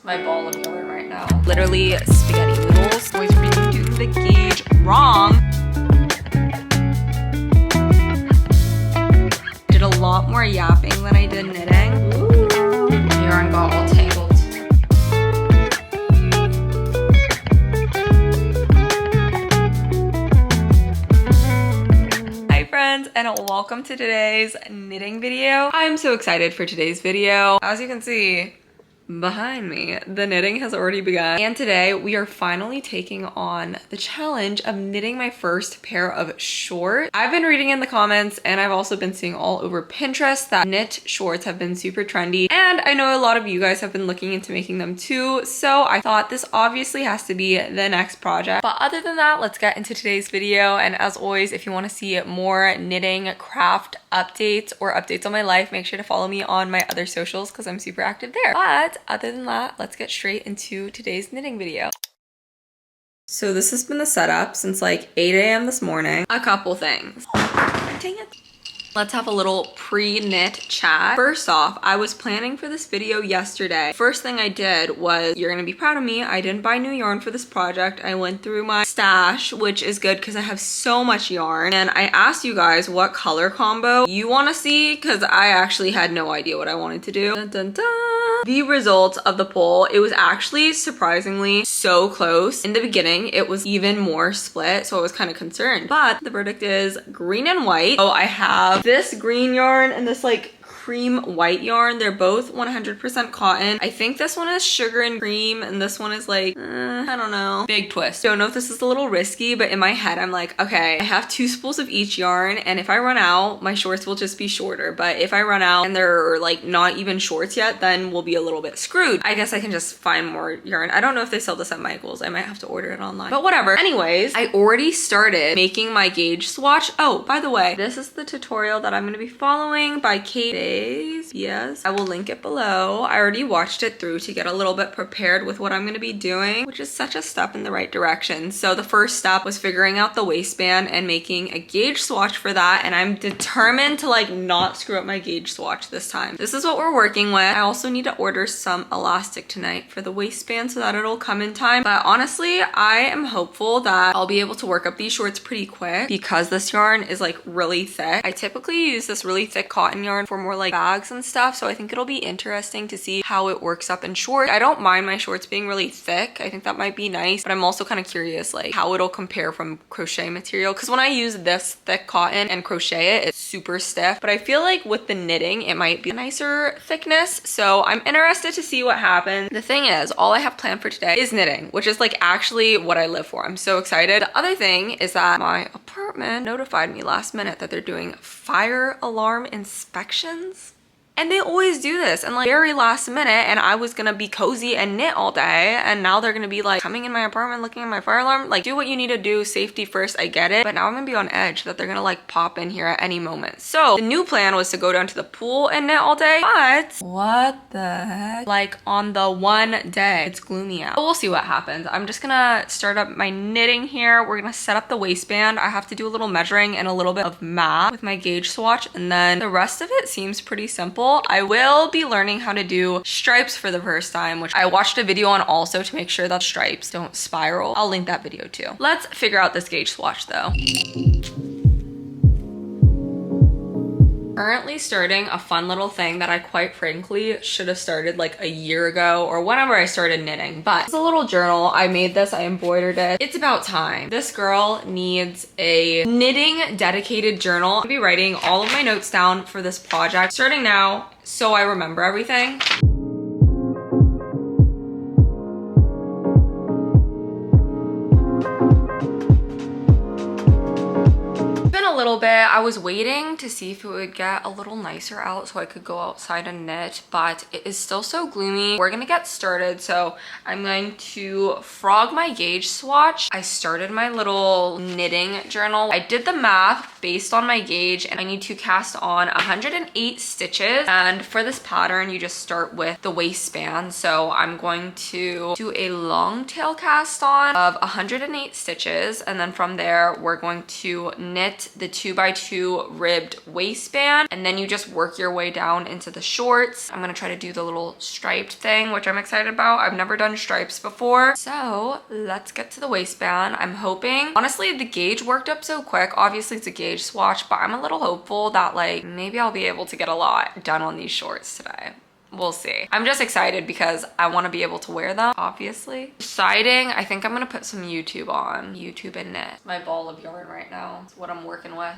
My ball of yarn right now. Literally spaghetti noodles. Always redoing the gauge wrong. Did a lot more yapping than I did knitting. Ooh. Yarn got all tangled. Hi friends, and welcome to today's knitting video. I'm so excited for today's video. As you can see behind me, the knitting has already begun, and today we are finally taking on the challenge of knitting my first pair of shorts. I've been reading in the comments, and I've also been seeing all over Pinterest that knit shorts have been super trendy, and I know a lot of you guys have been looking into making them too, so I thought this obviously has to be the next project. But other than that, let's get into today's video, and as always, if you want to see more knitting craft updates or updates on my life, make sure to follow me on my other socials because I'm super active there. But other than that, let's get straight into today's knitting video. So this has been the setup since like 8 a.m. this morning. A couple things. Dang it. Let's have a little pre-knit chat. First off, I was planning for this video yesterday. First thing I did was, you're gonna be proud of me, I didn't buy new yarn for this project. I went through my stash, which is good because I have so much yarn. And I asked you guys what color combo you wanna see because I actually had no idea what I wanted to do. Dun, dun, dun. The results of the poll, it was actually surprisingly so close. In the beginning, it was even more split, so I was kind of concerned. But the verdict is green and white. So I have this green yarn and this like cream white yarn. They're both 100% cotton. I think this one is sugar and cream and this one is like, I don't know. Big twist. Don't know if this is a little risky, but in my head, I'm like, okay, I have 2 spools of each yarn, and if I run out, my shorts will just be shorter. But if I run out and they're like not even shorts yet, then we'll be a little bit screwed. I guess I can just find more yarn. I don't know if they sell this at Michael's. I might have to order it online, but whatever. Anyways, I already started making my gauge swatch. Oh, by the way, this is the tutorial that I'm going to be following by Kate. Yes, I will link it below. I already watched it through to get a little bit prepared with what I'm going to be doing, which is such a step in the right direction. So the first step was figuring out the waistband and making a gauge swatch for that, and I'm determined to like not screw up my gauge swatch this time. This is what we're working with. I also need to order some elastic tonight for the waistband so that it'll come in time, but honestly I am hopeful that I'll be able to work up these shorts pretty quick because this yarn is like really thick. I typically use this really thick cotton yarn for more like bags and stuff, so I think it'll be interesting to see how it works up in shorts. I don't mind my shorts being really thick. I think that might be nice, but I'm also kind of curious like how it'll compare from crochet material, because when I use this thick cotton and crochet it, it's super stiff, but I feel like with the knitting it might be a nicer thickness, so I'm interested to see what happens. The thing is, all I have planned for today is knitting, which is like actually what I live for. I'm so excited. The other thing is that my apartment notified me last minute that they're doing fire alarm inspections. And they always do this and like very last minute, and I was gonna be cozy and knit all day, and now they're gonna be like coming in my apartment looking at my fire alarm. Like, do what you need to do, safety first, I get it, but now I'm gonna be on edge that they're gonna like pop in here at any moment. So the new plan was to go down to the pool and knit all day, but what the heck? Like on the one day it's gloomy out. But we'll see what happens. I'm just gonna start up my knitting here. We're gonna set up the waistband. I have to do a little measuring and a little bit of math with my gauge swatch, and then the rest of it seems pretty simple. I will be learning how to do stripes for the first time, which I watched a video on also to make sure that stripes don't spiral. I'll link that video too. Let's figure out this gauge swatch though. Currently starting a fun little thing that I quite frankly should have started like a year ago or whenever I started knitting, but it's a little journal. I made this, I embroidered it. It's about time. This girl needs a knitting dedicated journal. I'll be writing all of my notes down for this project starting now so I remember everything. Little bit. I was waiting to see if it would get a little nicer out so I could go outside and knit, but it is still so gloomy. We're gonna get started, so I'm going to frog my gauge swatch. I started my little knitting journal. I did the math based on my gauge, and I need to cast on 108 stitches, and for this pattern you just start with the waistband, so I'm going to do a long tail cast on of 108 stitches, and then from there we're going to knit the 2x2 ribbed waistband, and then you just work your way down into the shorts. I'm gonna try to do the little striped thing, which I'm excited about. I've never done stripes before. So let's get to the waistband. I'm hoping, honestly, the gauge worked up so quick. Obviously it's a gauge swatch, but I'm a little hopeful that like maybe I'll be able to get a lot done on these shorts today. We'll see. I'm just excited because I want to be able to wear them, obviously. Deciding, I think I'm gonna put some YouTube on. YouTube and knit. My ball of yarn right now. It's what I'm working with.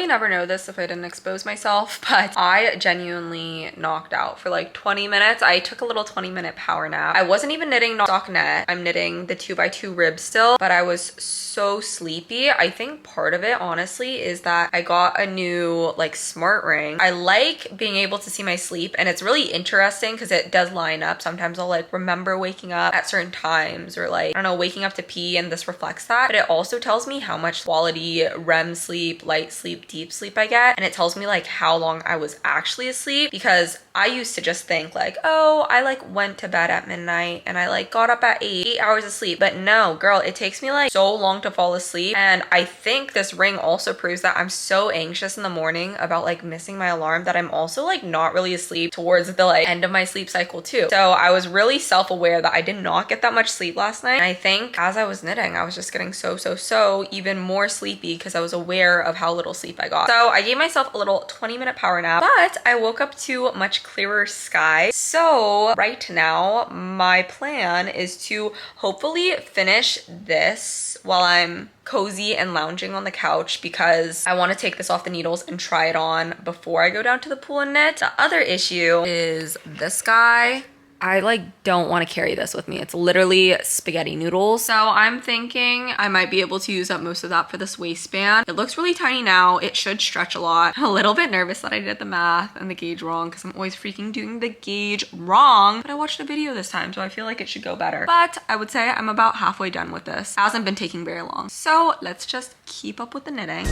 Never know this if I didn't expose myself, but I genuinely knocked out for like 20 minutes. I took a little 20-minute power nap. I wasn't even knitting stockinette. I'm knitting the 2x2 rib still, but I was so sleepy. I think part of it honestly is that I got a new like smart ring. I like being able to see my sleep, and it's really interesting because it does line up. Sometimes I'll like remember waking up at certain times, or like, I don't know, waking up to pee, and this reflects that. But it also tells me how much quality REM sleep, light sleep, deep sleep I get, and it tells me like how long I was actually asleep, because I used to just think like, oh, I like went to bed at midnight and I like got up at 8 hours of sleep. But no, girl, it takes me like so long to fall asleep. And I think this ring also proves that I'm so anxious in the morning about like missing my alarm that I'm also like not really asleep towards the like end of my sleep cycle too. So I was really self-aware that I did not get that much sleep last night. And I think as I was knitting, I was just getting so even more sleepy because I was aware of how little sleep I got. So I gave myself a little 20-minute power nap, but I woke up to much clearer sky. So right now, my plan is to hopefully finish this while I'm cozy and lounging on the couch, because I want to take this off the needles and try it on before I go down to the pool and knit. The other issue is this guy. I like don't want to carry this with me. It's literally spaghetti noodles. So I'm thinking I might be able to use up most of that for this waistband. It looks really tiny now. It should stretch a lot. I'm a little bit nervous that I did the math and the gauge wrong, because I'm always freaking doing the gauge wrong. But I watched a video this time, so I feel like it should go better. But I would say I'm about halfway done with this. It hasn't been taking very long. So let's just keep up with the knitting.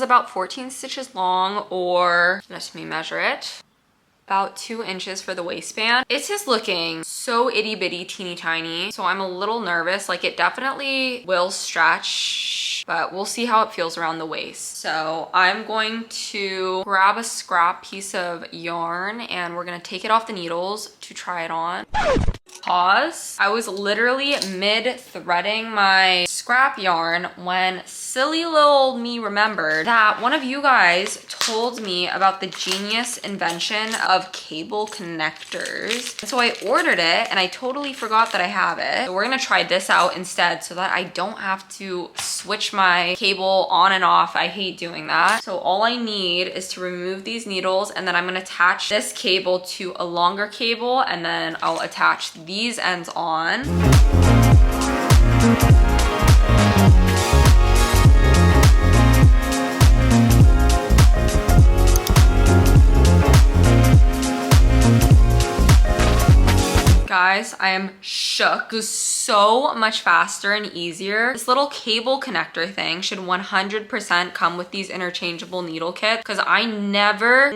About 14 stitches long, or let me measure it, about 2 inches for the waistband. It's just looking so itty bitty teeny tiny, so I'm a little nervous. Like, it definitely will stretch, but we'll see how it feels around the waist. So I'm going to grab a scrap piece of yarn and we're gonna take it off the needles to try it on. Pause. I was literally mid-threading my scrap yarn when silly little me remembered that one of you guys told me about the genius invention of cable connectors. And so I ordered it and I totally forgot that I have it. So we're gonna try this out instead so that I don't have to switch my cable on and off. I hate doing that. So all I need is to remove these needles, and then I'm gonna attach this cable to a longer cable, and then I'll attach these ends on. Guys, guys, I am shook. It was so much faster and easier. This little cable connector thing should 100% come with these interchangeable needle kits, because I never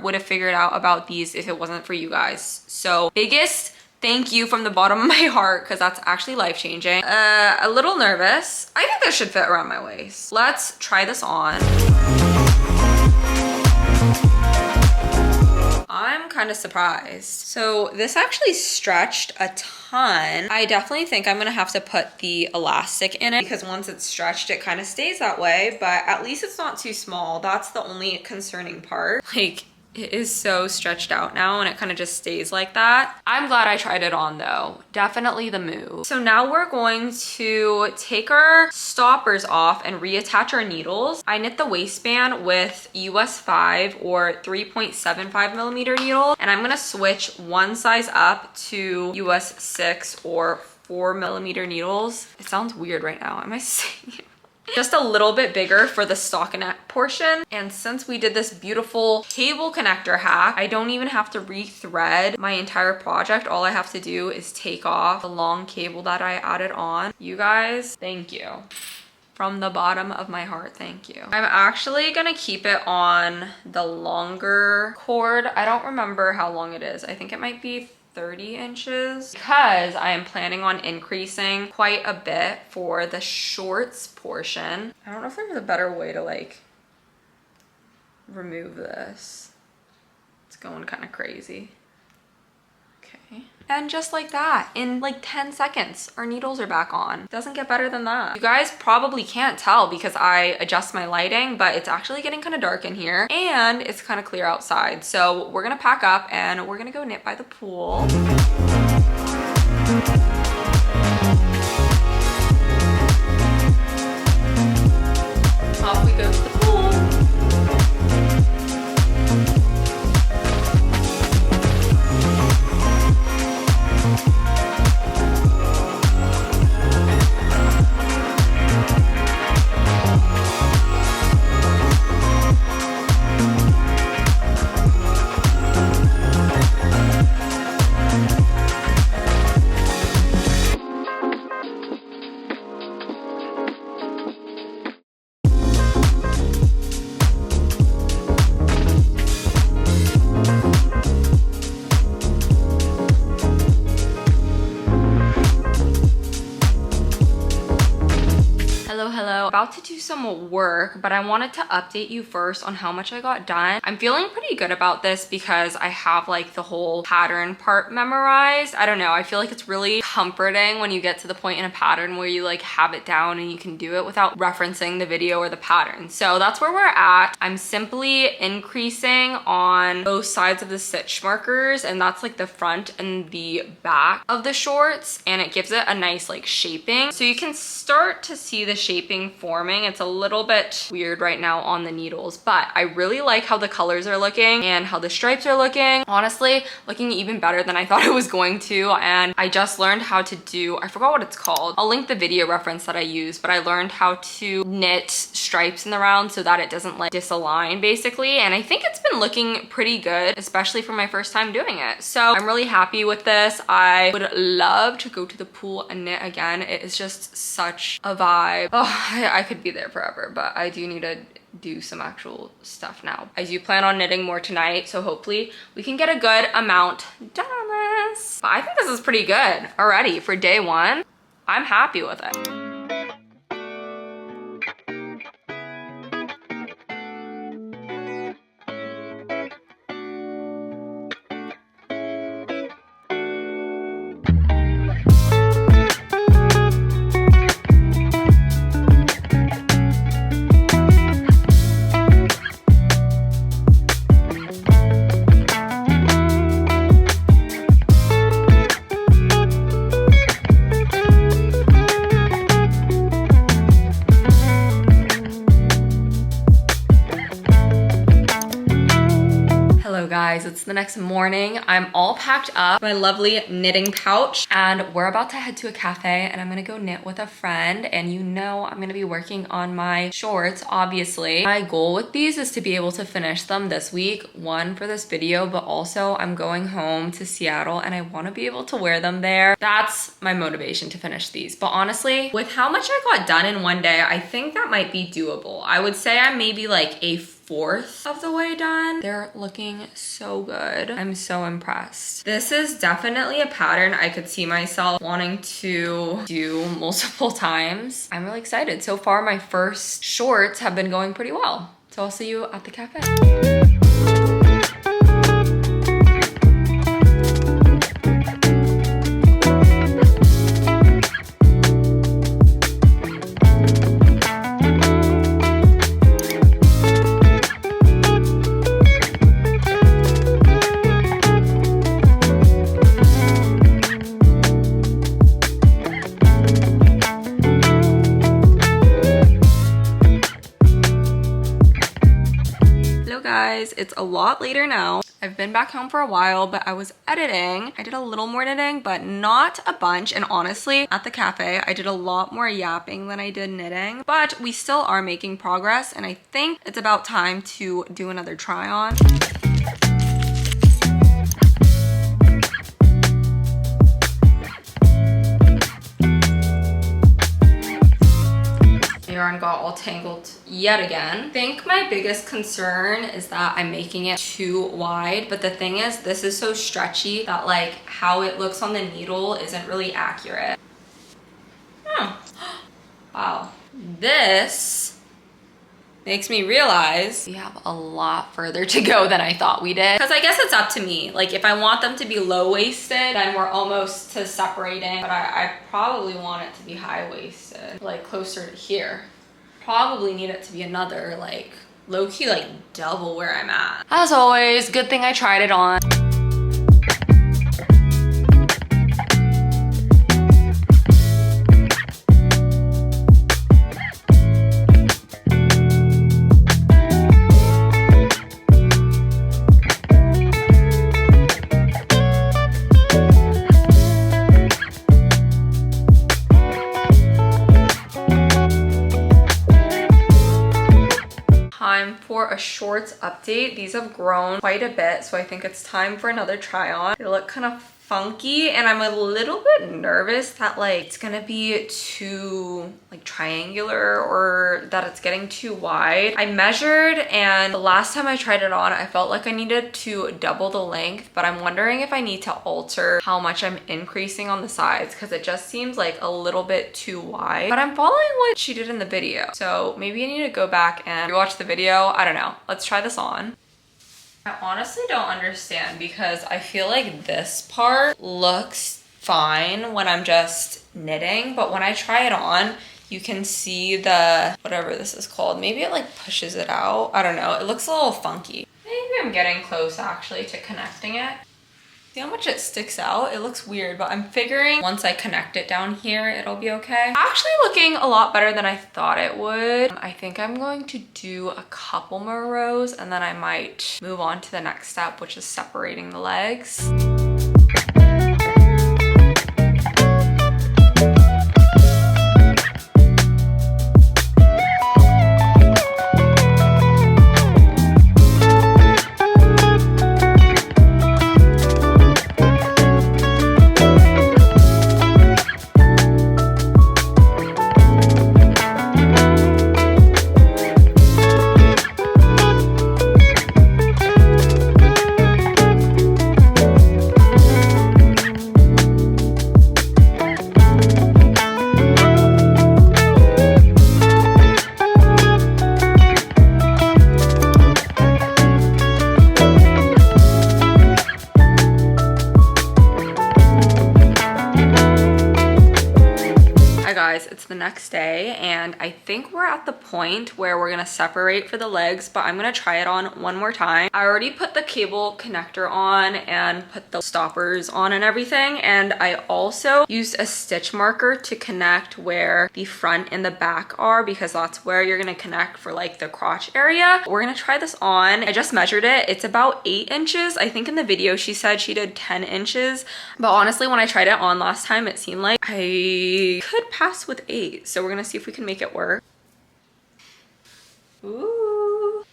would have figured out about these if it wasn't for you guys. So biggest thank you from the bottom of my heart, because that's actually life-changing. A little nervous. I think this should fit around my waist. Let's try this on. I'm kind of surprised. So this actually stretched a ton. I definitely think I'm gonna have to put the elastic in it, because once it's stretched, it kind of stays that way, but at least it's not too small. That's the only concerning part. Like, it is so stretched out now and it kind of just stays like that. I'm glad I tried it on though. Definitely the move. So now we're going to take our stoppers off and reattach our needles. I knit the waistband with US 5 or 3.75 millimeter needles, and I'm gonna switch one size up to US 6 or 4 millimeter needles. It sounds weird right now. Am I saying it? Just a little bit bigger for the stockinette portion. And since we did this beautiful cable connector hack, I don't even have to rethread my entire project. All I have to do is take off the long cable that I added on. You guys, thank you. From the bottom of my heart, thank you. I'm actually gonna keep it on the longer cord. I don't remember how long it is. I think it might be 30 inches, because I am planning on increasing quite a bit for the shorts portion. I don't know if there's a better way to like remove this. It's going kind of crazy. Okay. And just like that, in like 10 seconds, our needles are back on. Doesn't get better than that. You guys probably can't tell because I adjust my lighting, but it's actually getting kind of dark in here and it's kind of clear outside. So we're gonna pack up and we're gonna go knit by the pool. Off we go to the pool. About to do some work, but I wanted to update you first on how much I got done. I'm feeling pretty good about this because I have like the whole pattern part memorized. I don't know, I feel like it's really comforting when you get to the point in a pattern where you like have it down and you can do it without referencing the video or the pattern. So that's where we're at. I'm simply increasing on both sides of the stitch markers, and that's like the front and the back of the shorts, and it gives it a nice like shaping. So you can start to see the shaping forming. It's a little bit weird right now on the needles, but I really like how the colors are looking and how the stripes are looking. Honestly, looking even better than I thought it was going to. And I just learned how to do, I forgot what it's called. I'll link the video reference that I used, but I learned how to knit stripes in the round so that it doesn't like disalign basically. And I think it's been looking pretty good, especially for my first time doing it. So I'm really happy with this. I would love to go to the pool and knit again. It is just such a vibe. Oh, I could be there forever, but I do need to do some actual stuff now. I do plan on knitting more tonight, so hopefully we can get a good amount done on this. But I think this is pretty good already for day one. I'm happy with it. Hello guys, it's the next morning. I'm all packed up, my lovely knitting pouch, and we're about to head to a cafe and I'm gonna go knit with a friend. And you know I'm gonna be working on my shorts, obviously. My goal with these is to be able to finish them this week, one for this video, but also I'm going home to Seattle and I wanna be able to wear them there. That's my motivation to finish these. But honestly, with how much I got done in one day, I think that might be doable. I would say I'm maybe like a fourth of the way done. They're looking so good. I'm so impressed. This is definitely a pattern I could see myself wanting to do multiple times. I'm really excited. So far, my first shorts have been going pretty well. So I'll see you at the cafe. Guys, it's a lot later now. I've been back home for a while, but I was editing. I did a little more knitting, but not a bunch. And honestly, at the cafe, I did a lot more yapping than I did knitting, but we still are making progress. And I think it's about time to do another try on. Yarn got all tangled yet again. I think my biggest concern is that I'm making it too wide, but the thing is, this is so stretchy that like how it looks on the needle isn't really accurate. Oh. Wow. This makes me realize we have a lot further to go than I thought we did. Because I guess it's up to me. Like if I want them to be low-waisted, then we're almost to separating. But I probably want it to be high-waisted, like closer to here. Probably need it to be another like low-key like double where I'm at. As always, good thing I tried it on. For a shorts update. These have grown quite a bit, so I think it's time for another try on. They look kind of funky and I'm a little bit nervous that like it's gonna be too like triangular or that it's getting too wide. I measured and the last time I tried it on I felt like I needed to double the length, but I'm wondering if I need to alter how much I'm increasing on the sides because it just seems like a little bit too wide. But I'm following what she did in the video, so maybe I need to go back and rewatch the video. I don't know. Let's try this on. I honestly don't understand because I feel like this part looks fine when I'm just knitting, but when I try it on, you can see the, whatever this is called, maybe it like pushes it out. I don't know, it looks a little funky. Maybe I'm getting close actually to connecting it. See how much it sticks out? It looks weird, but I'm figuring once I connect it down here, it'll be okay. Actually looking a lot better than I thought it would. I think I'm going to do a couple more rows and then I might move on to the next step, which is separating the legs. the next day, and I think we're at the point where we're gonna separate for the legs, but I'm gonna try it on one more time. I already put the cable connector on and put the stoppers on and everything, and I also used a stitch marker to connect where the front and the back are, because that's where you're gonna connect for like the crotch area. We're gonna try this on. I just measured it. It's about 8 inches. I think in the video she said she did 10 inches, but honestly when I tried it on last time it seemed like I could pass with 8. So we're gonna see if we can make it work. Ooh.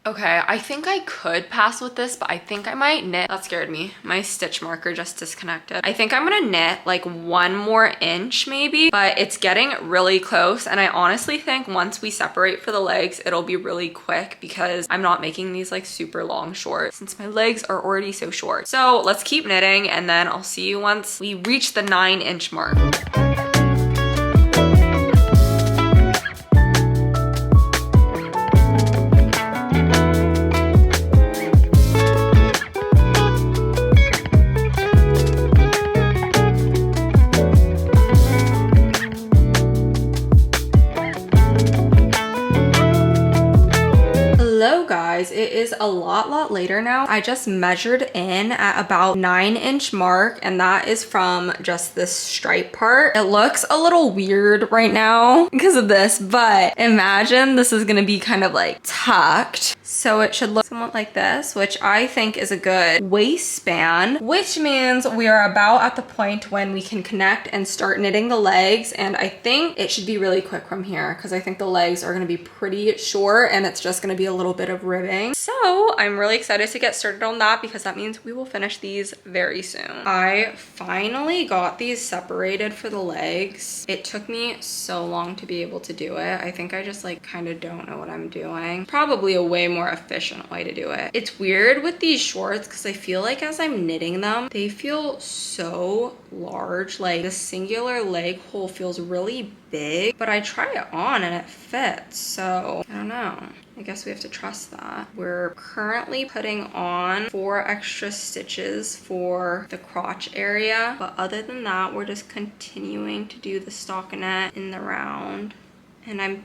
Okay, I think I could pass with this, but I think I might knit. That scared me. My stitch marker just disconnected. I think I'm gonna knit like 1 more inch maybe, but it's getting really close. And I honestly think once we separate for the legs, it'll be really quick because I'm not making these like super long shorts since my legs are already so short. So let's keep knitting and then I'll see you once we reach the 9-inch mark. It is a lot later now. I just measured in at about 9-inch mark, and that is from just this stripe part. It looks a little weird right now because of this, but imagine this is gonna be kind of like tucked. So it should look somewhat like this, which I think is a good waistband, which means we are about at the point when we can connect and start knitting the legs. And I think it should be really quick from here because I think the legs are gonna be pretty short and it's just gonna be a little bit of ribbing. So I'm really excited to get started on that because that means we will finish these very soon. I finally got these separated for the legs. It took me so long to be able to do it. I think I just like kind of don't know what I'm doing. Probably a way more efficient way to do it. It's weird with these shorts because I feel like as I'm knitting them, they feel so large. Like the singular leg hole feels really big, but I try it on and it fits. So I don't know. I guess we have to trust that. We're currently putting on 4 extra stitches for the crotch area, but other than that, we're just continuing to do the stockinette in the round. And I'm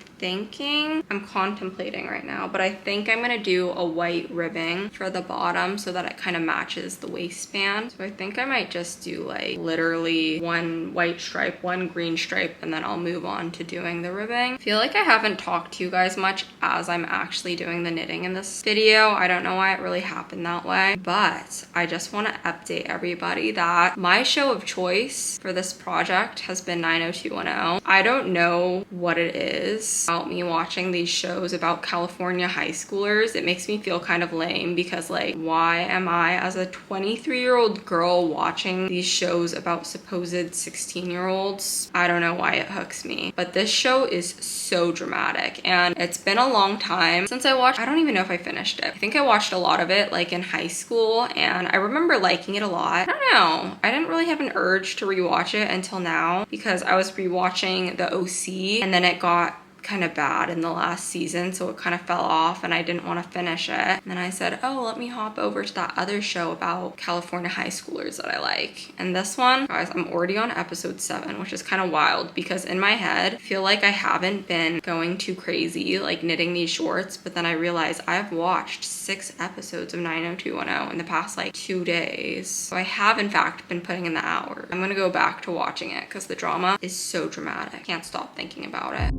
contemplating right now, but I think I'm gonna do a white ribbing for the bottom so that it kind of matches the waistband. So I think I might just do like literally 1 white stripe, 1 green stripe, and then I'll move on to doing the ribbing. I feel like I haven't talked to you guys much as I'm actually doing the knitting in this video. I don't know why it really happened that way, but I just want to update everybody that my show of choice for this project has been 90210. I don't know what it is about me watching these shows about California high schoolers. It makes me feel kind of lame because like, why am I as a 23-year-old girl watching these shows about supposed 16-year-olds? I don't know why it hooks me, but this show is so dramatic and it's been a long time since I watched. I don't even know if I finished it. I think I watched a lot of it like in high school and I remember liking it a lot. I don't know. I didn't really have an urge to rewatch it until now because I was rewatching the OC and then it got kind of bad in the last season, so it kind of fell off and I didn't want to finish it. And then I said, oh, let me hop over to that other show about California high schoolers that I like. And this one, guys, I'm already on episode 7, which is kind of wild because in my head, I feel like I haven't been going too crazy like knitting these shorts, but then I realized I've watched 6 episodes of 90210 in the past like 2 days. So I have in fact been putting in the hours. I'm gonna go back to watching it because the drama is so dramatic. Can't stop thinking about it.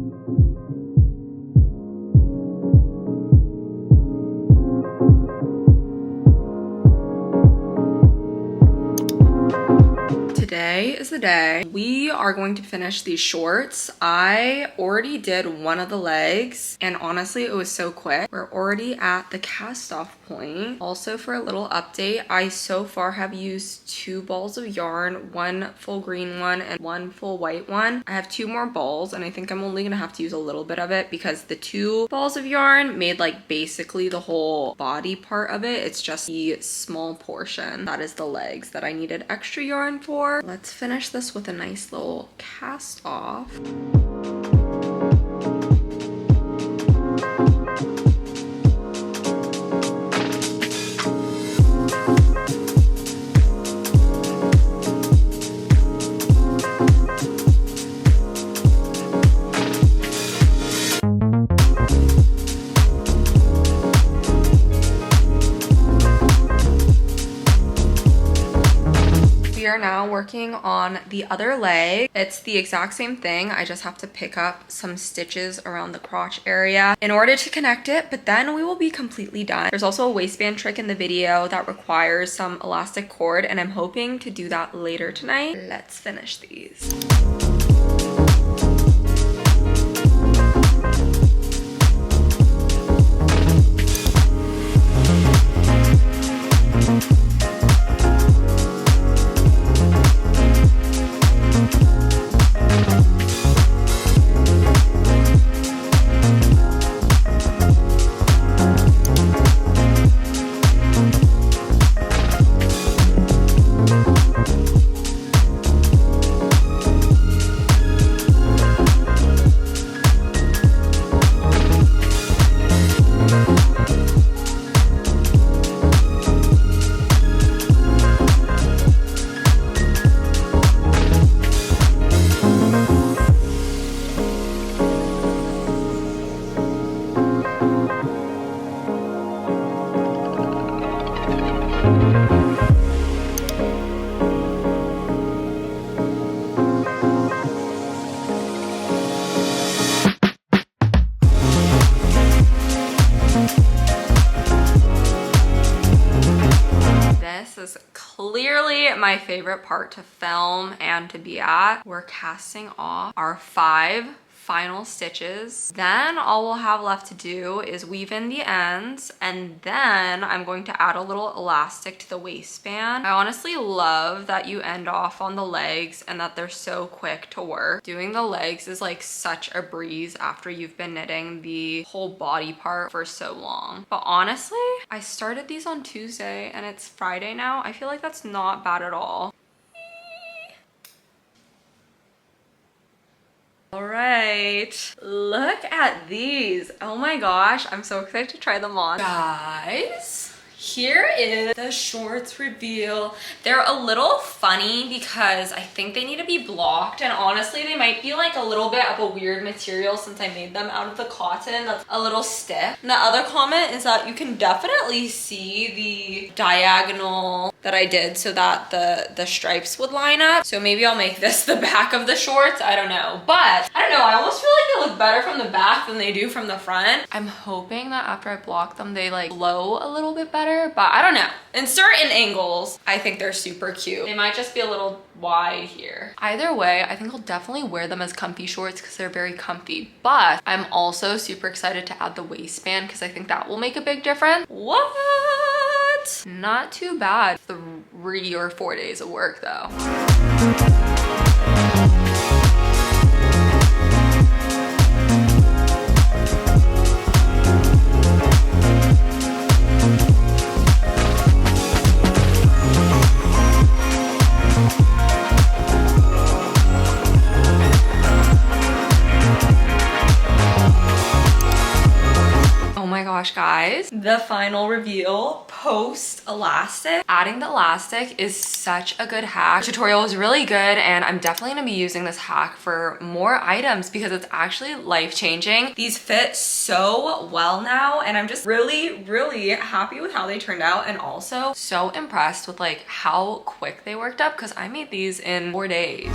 Today is the day we are going to finish these shorts. I already did one of the legs and honestly it was so quick. We're already at the cast off point. Also for a little update, I so far have used 2 balls of yarn, 1 full green one and 1 full white one. I have 2 more balls and I think I'm only gonna have to use a little bit of it because the 2 balls of yarn made like basically the whole body part of it. It's just the small portion that is the legs that I needed extra yarn for. Let's finish this with a nice little cast off. We are now working on the other leg. It's the exact same thing. I just have to pick up some stitches around the crotch area in order to connect it, but then we will be completely done. There's also a waistband trick in the video that requires some elastic cord, and I'm hoping to do that later tonight. Let's finish these. Clearly my favorite part to film and to be at. We're casting off our 5 final stitches. Then all we'll have left to do is weave in the ends, and then I'm going to add a little elastic to the waistband. I honestly love that you end off on the legs and that they're so quick to work. Doing the legs is like such a breeze after you've been knitting the whole body part for so long. But honestly, I started these on Tuesday and it's Friday now. I feel like that's not bad at all. All right, look at these. Oh my gosh, I'm so excited to try them on. Guys, here is the shorts reveal. They're a little funny because I think they need to be blocked, and honestly they might be like a little bit of a weird material since I made them out of the cotton that's a little stiff. And the other comment is that you can definitely see the diagonal that I did so that the stripes would line up. So maybe I'll make this the back of the shorts, I don't know. But I don't know, I almost feel like they look better from the back than they do from the front. I'm hoping that after I block them, they like flow a little bit better, but I don't know. In certain angles, I think they're super cute. They might just be a little wide here. Either way, I think I'll definitely wear them as comfy shorts because they're very comfy. But I'm also super excited to add the waistband because I think that will make a big difference. What? Not too bad. 3 or 4 days of work though. Guys, the final reveal post elastic. Adding the elastic is such a good hack. The tutorial was really good, and I'm definitely gonna be using this hack for more items because it's actually life-changing. These fit so well now, and I'm just really happy with how they turned out, and also so impressed with like how quick they worked up because I made these in 4 days.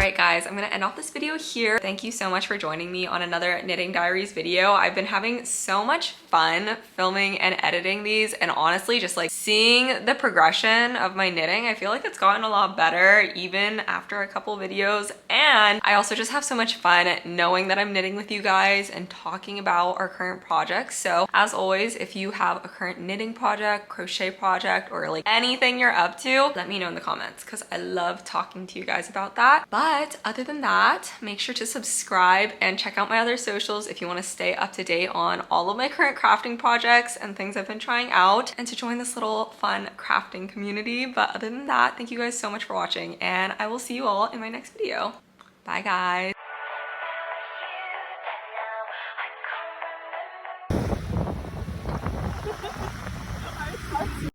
Alright guys, I'm gonna end off this video here. Thank you so much for joining me on another Knitting Diaries video. I've been having so much fun filming and editing these, and honestly just like seeing the progression of my knitting, I feel like it's gotten a lot better even after a couple videos. And I also just have so much fun knowing that I'm knitting with you guys and talking about our current projects. So as always, if you have a current knitting project, crochet project, or like anything you're up to, let me know in the comments because I love talking to you guys about that. But other than that, make sure to subscribe and check out my other socials if you want to stay up to date on all of my current crafting projects and things I've been trying out, and to join this little fun crafting community. But other than that, thank you guys so much for watching, and I will see you all in my next video. Bye guys.